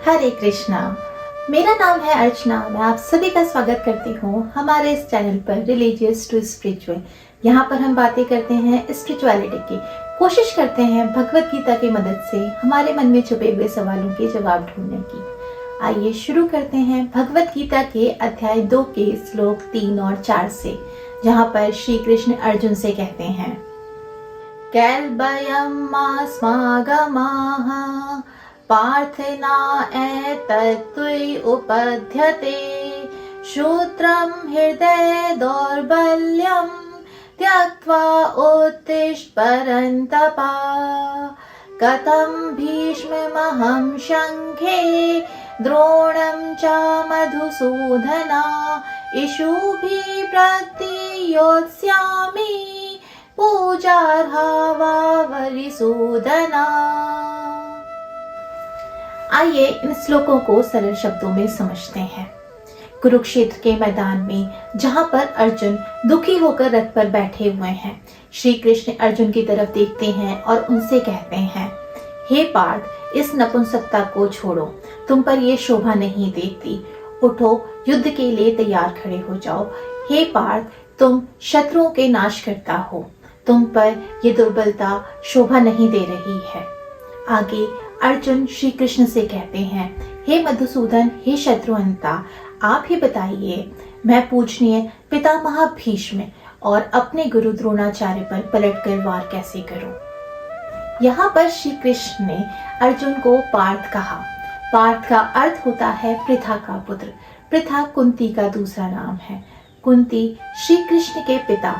हरे कृष्णा। मेरा नाम है अर्चना। मैं आप सभी का स्वागत करती हूँ हमारे इस चैनल पर रिलीजियस टू स्पिरिचुअल। यहाँ पर हम बातें करते हैं स्पिरिचुअलिटी की, कोशिश करते हैं भगवत गीता की मदद से हमारे मन में छुपे हुए सवालों के जवाब ढूंढने की। आइए शुरू करते हैं भगवत गीता के अध्याय 2 के श्लोक 3 और 4 से, जहाँ पर श्री कृष्ण अर्जुन से कहते हैं, कैल्बयम् अस्मागमाः पार्थना एतत्त्वयि उपद्यते श्रोत्रं हृदये दौर्बल्यं त्यक्त्वा उत्तिष्ठ परन्तप। कथं भीष्ममहं शङ्खे द्रोणं च मधुसूदना इषुभिः प्रतियोत्स्यामि पूजार्हा वा वरिसूदना। आइए इन श्लोकों को सरल शब्दों में समझते हैं। कुरुक्षेत्र के मैदान में जहां पर अर्जुन दुखी होकर रथ पर बैठे हुए हैं, श्री कृष्ण अर्जुन की तरफ देखते हैं और उनसे कहते हैं, हे पार्थ, इस नपुंसकता को छोड़ो, तुम पर ये शोभा नहीं देती। उठो, युद्ध के लिए तैयार खड़े हो जाओ। हे पार्थ, तुम शत्रुओं के नाश करता हो, तुम पर ये दुर्बलता शोभा नहीं दे रही है। आगे अर्जुन श्री कृष्ण से कहते हैं, हे मधुसूदन, हे शत्रुघ्नता, आप ही बताइए, मैं पूजनीय पितामह भीष्म और अपने गुरु द्रोणाचार्य पर पलटकर वार कैसे करूं। यहाँ पर श्री कृष्ण ने अर्जुन को पार्थ कहा। पार्थ का अर्थ होता है पृथा का पुत्र। पृथा कुंती का दूसरा नाम है। कुंती श्री कृष्ण के पिता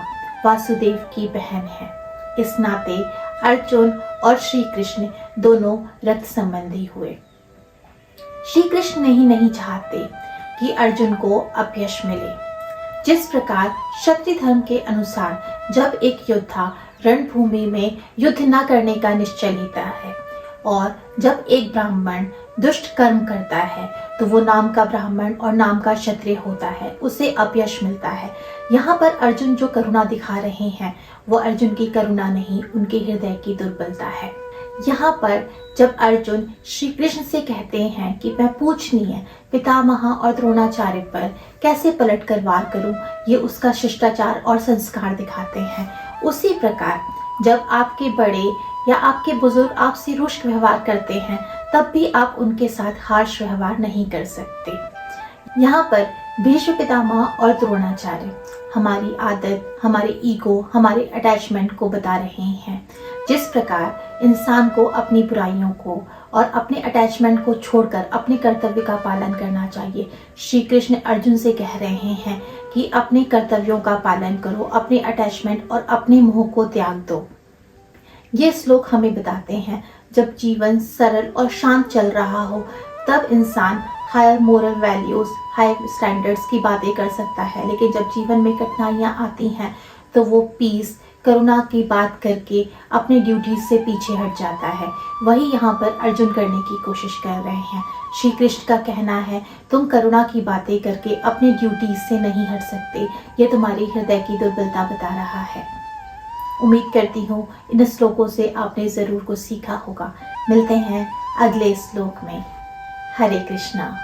वासुदेव की बहन है। इस नाते अर्जुन और श्री कृष्ण दोनों रक्त संबंधी हुए। श्री कृष्ण नहीं चाहते कि अर्जुन को अपयश मिले। जिस प्रकार क्षत्रिय धर्म के अनुसार जब एक योद्धा रणभूमि में युद्ध न करने का निश्चय लेता है और जब एक ब्राह्मण दुष्ट कर्म करता है तो वो नाम का ब्राह्मण और नाम का क्षत्रिय होता है, उसे अपयश मिलता है। यहाँ पर अर्जुन जो करुणा दिखा रहे हैं वो अर्जुन की करुणा नहीं, उनके हृदय की दुर्बलता है। यहाँ पर जब अर्जुन श्री कृष्ण से कहते हैं कि मैं पूजनीय पितामह और द्रोणाचार्य पर कैसे पलट कर वार करूं, ये उसका शिष्टाचार और संस्कार दिखाते हैं। उसी प्रकार जब आपके बड़े या आपके बुजुर्ग आपसे रुष्ट व्यवहार करते हैं तब भी आप उनके साथ हार्श व्यवहार नहीं कर सकते। यहाँ पर भीष्म पितामह और द्रोणाचार्य हमारी आदत, हमारे ईगो, हमारे अटैचमेंट को बता रहे हैं। जिस प्रकार इंसान को अपनी बुराइयों को और अपने अटैचमेंट को छोड़कर अपने कर्तव्य का पालन करना चाहिए, श्री कृष्ण अर्जुन से कह रहे हैं कि अपने कर्तव्यों का पालन करो, अपने अटैचमेंट और अपने मोह को त्याग दो। ये श्लोक हमें बताते हैं जब जीवन सरल और शांत चल रहा हो तब इंसान higher moral values, high standards की बातें कर सकता है, लेकिन जब जीवन में कठिनाइयाँ आती हैं तो वो पीस, करुणा की बात करके अपने ड्यूटीज से पीछे हट जाता है। वही यहाँ पर अर्जुन करने की कोशिश कर रहे हैं। श्री कृष्ण का कहना है, तुम करुणा की बातें करके अपने ड्यूटीज से नहीं हट सकते, ये तुम्हारी हृदय की दुर्बलता बता रहा है। उम्मीद करती हूँ इन श्लोकों से आपने ज़रूर कुछ सीखा होगा। मिलते हैं अगले श्लोक में। हरे कृष्णा।